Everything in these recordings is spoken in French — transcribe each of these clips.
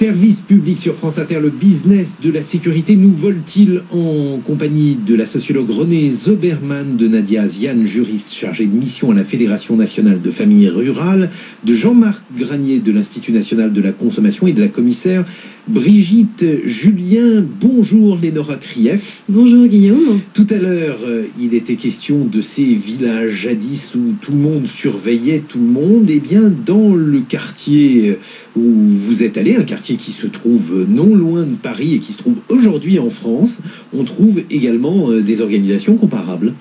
Service public sur France Inter, le business de la sécurité nous vole-t-il en compagnie de la sociologue Renée Zoberman, de Nadia Aziane, juriste chargée de mission à la Fédération nationale de familles rurales, de Jean-Marc Granier de l'Institut national de la consommation et de la commissaire Brigitte Julien. Bonjour Lénora Krief. Bonjour Guillaume. Tout à l'heure, il était question de ces villages jadis où tout le monde surveillait tout le monde. Eh bien, dans le quartier où vous êtes allé, un quartier qui se trouve non loin de Paris et qui se trouve aujourd'hui en France, on trouve également des organisations comparables.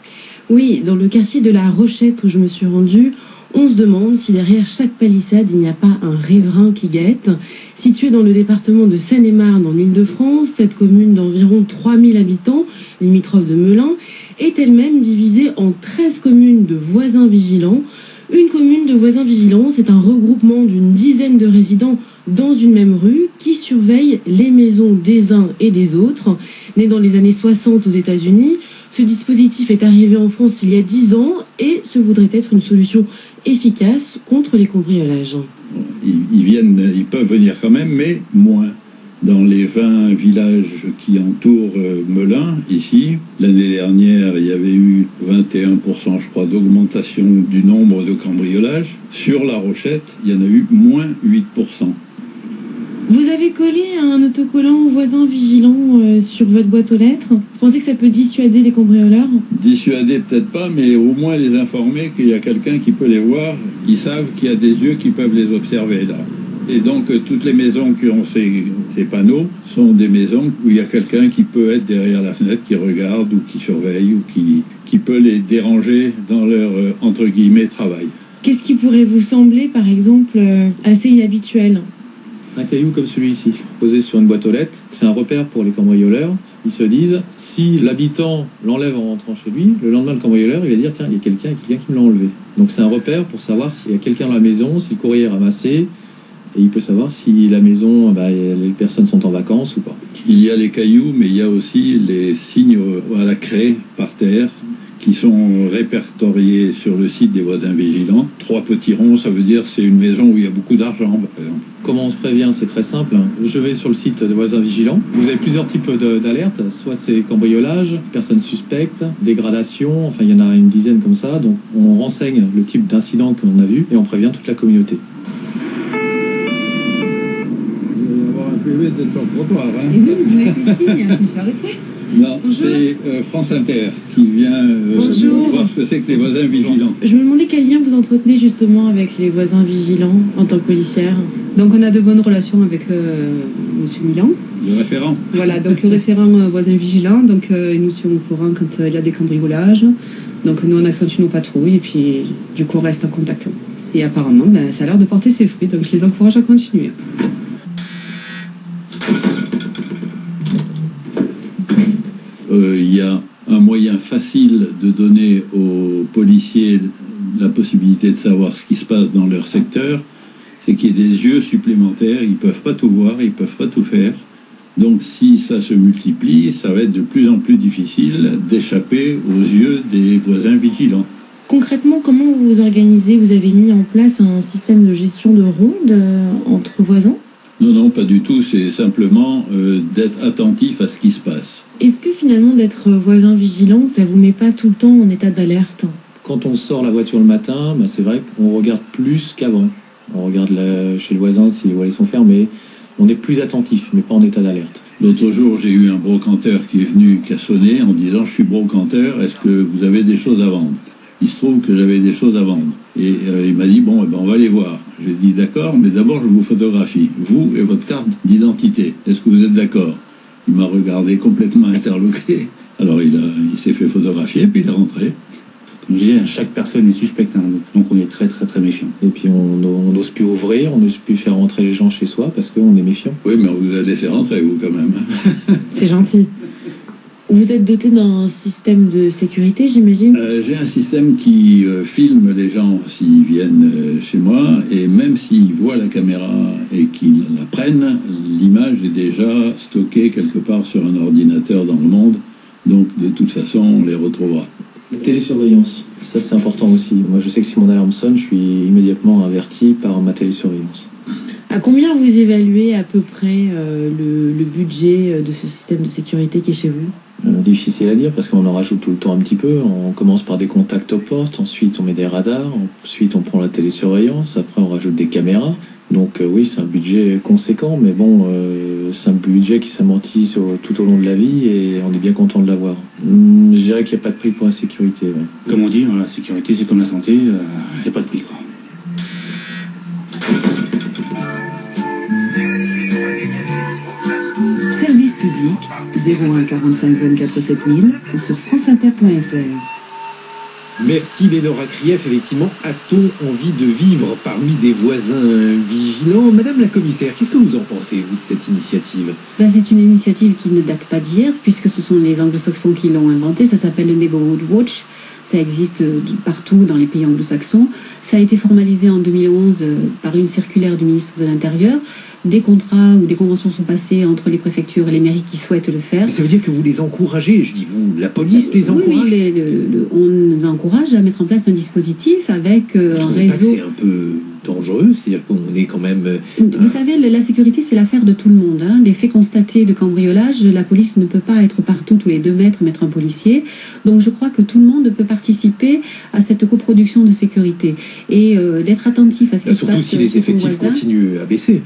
Oui, dans le quartier de la Rochette où je me suis rendue, on se demande si derrière chaque palissade, il n'y a pas un riverain qui guette. Située dans le département de Seine-et-Marne en Île-de-France, cette commune d'environ 3000 habitants, limitrophe de Melun, est elle-même divisée en 13 communes de voisins vigilants. Une commune de voisins vigilants, c'est un regroupement d'une dizaine de résidents dans une même rue qui surveillent les maisons des uns et des autres. Né dans les années 60 aux États-Unis, ce dispositif est arrivé en France il y a 10 ans et se voudrait être une solution efficace contre les cambriolages. Ils peuvent venir quand même, mais moins. Dans les 20 villages qui entourent Melun, ici, l'année dernière, il y avait eu 21%, je crois, d'augmentation du nombre de cambriolages. Sur La Rochette, il y en a eu moins 8%. Vous avez collé un autocollant voisin vigilant sur votre boîte aux lettres. Vous pensez que ça peut dissuader les cambrioleurs? Dissuader peut-être pas, mais au moins les informer qu'il y a quelqu'un qui peut les voir. Ils savent qu'il y a des yeux qui peuvent les observer là. Et donc toutes les maisons qui ont ces panneaux sont des maisons où il y a quelqu'un qui peut être derrière la fenêtre, qui regarde ou qui surveille ou qui peut les déranger dans leur entre guillemets travail. Qu'est-ce qui pourrait vous sembler par exemple assez inhabituel? Un caillou comme celui-ci, posé sur une boîte aux lettres, c'est un repère pour les cambrioleurs. Ils se disent, si l'habitant l'enlève en rentrant chez lui, le lendemain le cambrioleur il va dire tiens, il y a quelqu'un qui me l'a enlevé. Donc c'est un repère pour savoir s'il y a quelqu'un dans la maison, si le courrier est ramassé, et il peut savoir si la maison, les personnes sont en vacances ou pas. Il y a les cailloux, mais il y a aussi les signes à la craie par terre qui sont répertoriés sur le site des voisins vigilants. 3 petits ronds, ça veut dire c'est une maison où il y a beaucoup d'argent, par exemple. Comment on se prévient? C'est très simple. Je vais sur le site des voisins vigilants. Vous avez plusieurs types d'alertes. Soit c'est cambriolage, personnes suspectes, dégradation, enfin il y en a une dizaine comme ça. Donc on renseigne le type d'incident qu'on a vu et on prévient toute la communauté. D'être sur le trottoir, hein. Et vous m'avez fait signe, je me suis arrêtée. Non, c'est France Inter qui vient voir ce que c'est que les voisins vigilants. Je me demandais quel lien vous entretenez justement avec les voisins vigilants en tant que policière. Donc on a de bonnes relations avec M. Milan. Le référent. Voilà, donc le référent voisin vigilant, donc il nous tient au courant quand il y a des cambriolages. Donc nous on accentue nos patrouilles et puis du coup on reste en contact. Et apparemment ça a l'air de porter ses fruits, donc je les encourage à continuer. Il y a un moyen facile de donner aux policiers la possibilité de savoir ce qui se passe dans leur secteur, c'est qu'il y ait des yeux supplémentaires, ils ne peuvent pas tout voir, ils ne peuvent pas tout faire. Donc si ça se multiplie, ça va être de plus en plus difficile d'échapper aux yeux des voisins vigilants. Concrètement, comment vous vous organisez? Vous avez mis en place un système de gestion de ronde entre voisins? Non, pas du tout, c'est simplement d'être attentif à ce qui se passe. Est-ce que finalement d'être voisin vigilant, ça vous met pas tout le temps en état d'alerte? Quand on sort la voiture le matin, c'est vrai qu'on regarde plus qu'avant. On regarde chez le voisin si les volets sont fermés. On est plus attentif, mais pas en état d'alerte. L'autre jour, j'ai eu un brocanteur qui est venu, qui a sonné en disant « Je suis brocanteur, est-ce que vous avez des choses à vendre ?» Il se trouve que j'avais des choses à vendre. Et il m'a dit « Bon, on va les voir. » J'ai dit « D'accord, mais d'abord je vous photographie, vous et votre carte d'identité. Est-ce que vous êtes d'accord ?» Il m'a regardé complètement interloqué. Alors il s'est fait photographier, puis il est rentré. Comme je disais, chaque personne est suspecte, donc on est très très très méfiant. Et puis on n'ose plus ouvrir, on n'ose plus faire rentrer les gens chez soi parce qu'on est méfiant. Oui, mais on vous a laissé rentrer, vous, quand même. C'est gentil. Vous êtes doté d'un système de sécurité, j'imagine? J'ai un système qui filme les gens s'ils viennent chez moi, et même s'ils voient la caméra et qu'ils la prennent, l'image est déjà stockée quelque part sur un ordinateur dans le monde, donc de toute façon on les retrouvera. Télésurveillance, ça c'est important aussi. Moi je sais que si mon alarme sonne, je suis immédiatement averti par ma télésurveillance. À combien vous évaluez à peu près le budget de ce système de sécurité qui est chez vous ? Difficile à dire parce qu'on en rajoute tout le temps un petit peu. On commence par des contacts aux portes, ensuite on met des radars, ensuite on prend la télésurveillance, après on rajoute des caméras. Donc oui, c'est un budget conséquent, mais bon, c'est un budget qui s'amortit tout au long de la vie et on est bien content de l'avoir. Je dirais qu'il n'y a pas de prix pour la sécurité. Ouais. Comme on dit, la sécurité c'est comme la santé, il n'y a pas de prix, quoi. Service public, 01 45 24 7000 ou sur franceinter.fr. Merci Lénora Krief. Effectivement, a-t-on envie de vivre parmi des voisins vigilants? Madame la commissaire, qu'est-ce que vous en pensez, vous, de cette initiative? C'est une initiative qui ne date pas d'hier, puisque ce sont les anglo-saxons qui l'ont inventée. Ça s'appelle le Neighborhood Watch. Ça existe partout dans les pays anglo-saxons. Ça a été formalisé en 2011 par une circulaire du ministre de l'Intérieur. Des contrats ou des conventions sont passées entre les préfectures et les mairies qui souhaitent le faire. Mais ça veut dire que vous les encouragez? Je dis vous, la police les encourage? Oui, on encourage à mettre en place un dispositif avec un réseau. C'est un peu dangereux, c'est-à-dire qu'on est quand même... Vous savez, la sécurité, c'est l'affaire de tout le monde. Les faits constatés de cambriolage, la police ne peut pas être partout tous les 2 mètres, mettre un policier. Donc je crois que tout le monde peut participer à cette coproduction de sécurité et d'être attentif à ce qui se passe. Surtout si les effectifs continuent à baisser.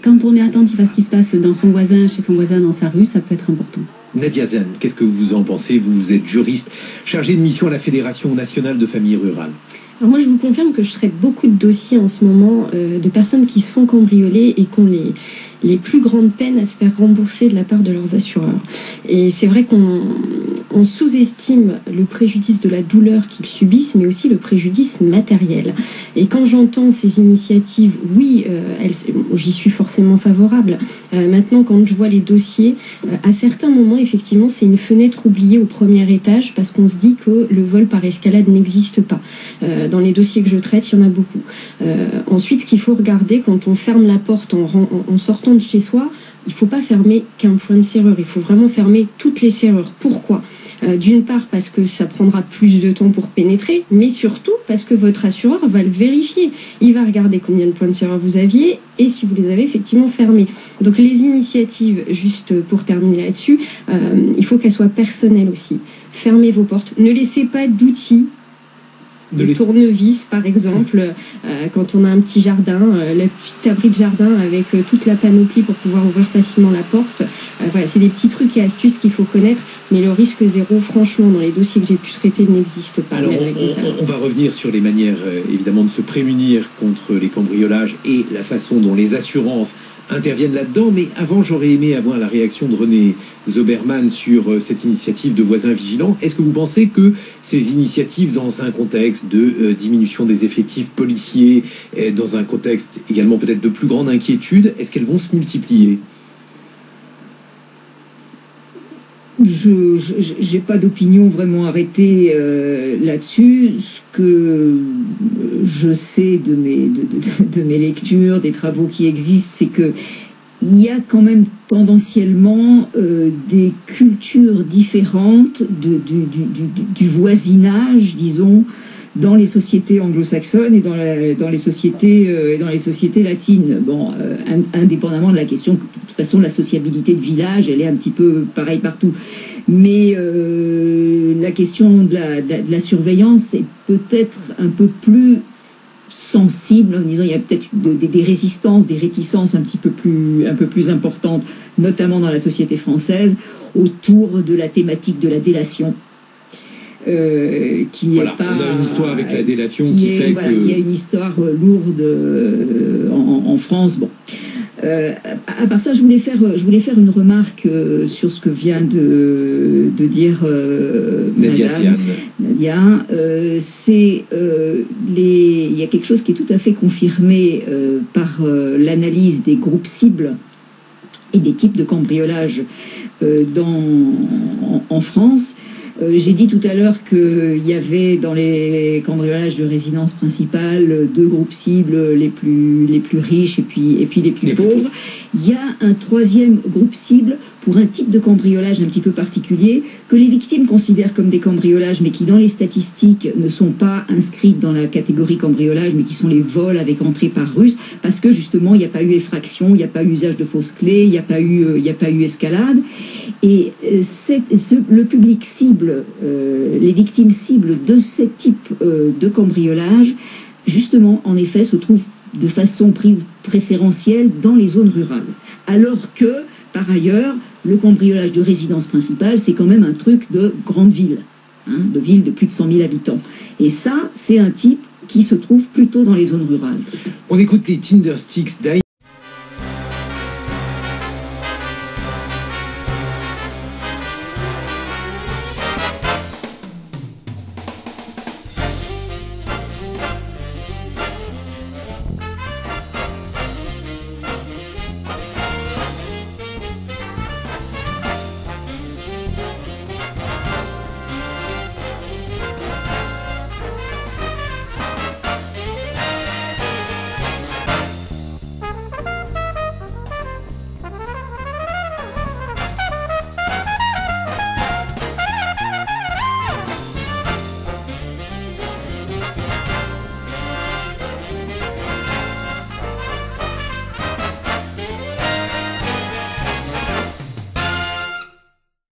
Quand on est attentif à ce qui se passe dans son voisin, chez son voisin, dans sa rue, ça peut être important. Nadia Ziane, qu'est-ce que vous en pensez? Vous êtes juriste, chargée de mission à la Fédération nationale de familles rurales. Alors moi, je vous confirme que je traite beaucoup de dossiers en ce moment de personnes qui se font cambrioler et qui ont les plus grandes peines à se faire rembourser de la part de leurs assureurs. Et c'est vrai qu'on sous-estime le préjudice de la douleur qu'ils subissent, mais aussi le préjudice matériel. Et quand j'entends ces initiatives, oui, j'y suis forcément favorable. Maintenant, quand je vois les dossiers, à certains moments, effectivement, c'est une fenêtre oubliée au premier étage parce qu'on se dit que le vol par escalade n'existe pas. Dans les dossiers que je traite, il y en a beaucoup. Ensuite, ce qu'il faut regarder quand on ferme la porte en sortant de chez soi, il ne faut pas fermer qu'un point de serrure, il faut vraiment fermer toutes les serrures. Pourquoi ? D'une part parce que ça prendra plus de temps pour pénétrer, mais surtout parce que votre assureur va le vérifier. Il va regarder combien de points de serrure vous aviez et si vous les avez effectivement fermés. Donc les initiatives, juste pour terminer là-dessus, il faut qu'elles soient personnelles aussi. Fermez vos portes, ne laissez pas d'outils. Le tournevis, par exemple, quand on a un petit jardin, le petit abri de jardin avec toute la panoplie pour pouvoir ouvrir facilement la porte. Voilà, c'est des petits trucs et astuces qu'il faut connaître, mais le risque zéro, franchement, dans les dossiers que j'ai pu traiter, n'existe pas. Alors, on va revenir sur les manières, évidemment, de se prémunir contre les cambriolages et la façon dont les assurances interviennent là-dedans, mais avant j'aurais aimé avoir la réaction de René Zoberman sur cette initiative de voisins vigilants. Est-ce que vous pensez que ces initiatives, dans un contexte de diminution des effectifs policiers, dans un contexte également peut-être de plus grande inquiétude, est-ce qu'elles vont se multiplier ? Je n'ai pas d'opinion vraiment arrêtée là-dessus. Ce que je sais de mes lectures, des travaux qui existent, c'est que il y a quand même tendanciellement des cultures différentes du voisinage, disons, dans les sociétés anglo-saxonnes et dans les sociétés latines. Bon, indépendamment de la question que, de toute façon, la sociabilité de village, elle est un petit peu pareille partout. Mais la question de la surveillance est peut-être un peu plus sensible, en disant il y a peut-être des résistances, des réticences un peu plus importantes, notamment dans la société française, autour de la thématique de la délation. Qui voilà, est pas, on a une histoire avec la délation qui fait voilà, que... qui a une histoire lourde en France. Bon. À part ça, je voulais faire une remarque sur ce que vient de dire Nadia Ziane. Nadia. Il y a quelque chose qui est tout à fait confirmé par l'analyse des groupes cibles et des types de cambriolage en France. J'ai dit tout à l'heure qu'il y avait dans les cambriolages de résidence principale 2 groupes cibles, les plus riches et puis les plus pauvres. Il y a un 3e groupe cible pour un type de cambriolage un petit peu particulier que les victimes considèrent comme des cambriolages, mais qui dans les statistiques ne sont pas inscrites dans la catégorie cambriolage, mais qui sont les vols avec entrée par ruse, parce que justement il n'y a pas eu effraction, il n'y a pas eu usage de fausses clés, il n'y a pas eu escalade. Et le public cible, les victimes cibles de ce type de cambriolage, justement, en effet, se trouvent de façon préférentielle dans les zones rurales. Alors que, par ailleurs, le cambriolage de résidence principale, c'est quand même un truc de grande ville, hein, de ville de plus de 100 000 habitants. Et ça, c'est un type qui se trouve plutôt dans les zones rurales. On écoute les Tindersticks